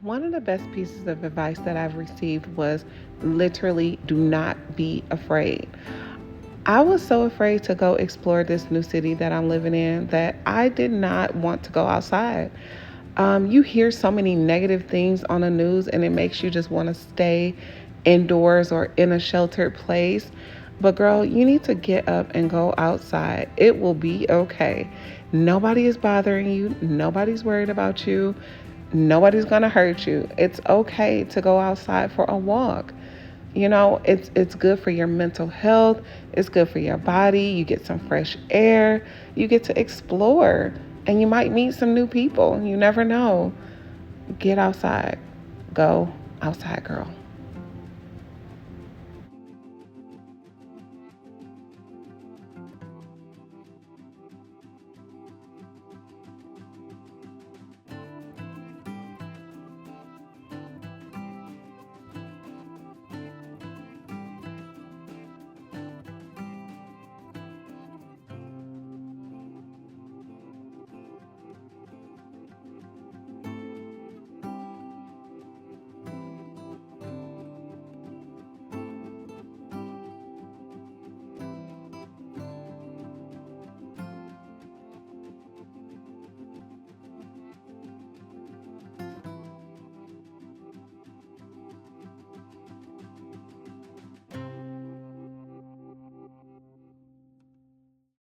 One of the best pieces of advice that I've received was literally do not be afraid. I was so afraid to go explore this new city that I'm living in that I did not want to go outside. You hear so many negative things on the news, and it makes you just want to stay indoors or in a sheltered place. But, girl, you need to get up and go outside. It will be okay. Nobody is bothering you, nobody's worried about you, nobody's going to hurt you. It's okay to go outside for a walk. It's good for your mental health, it's good for your body. You get some fresh air, you get to explore, and you might meet some new people. You never know. Get outside. Go outside, girl.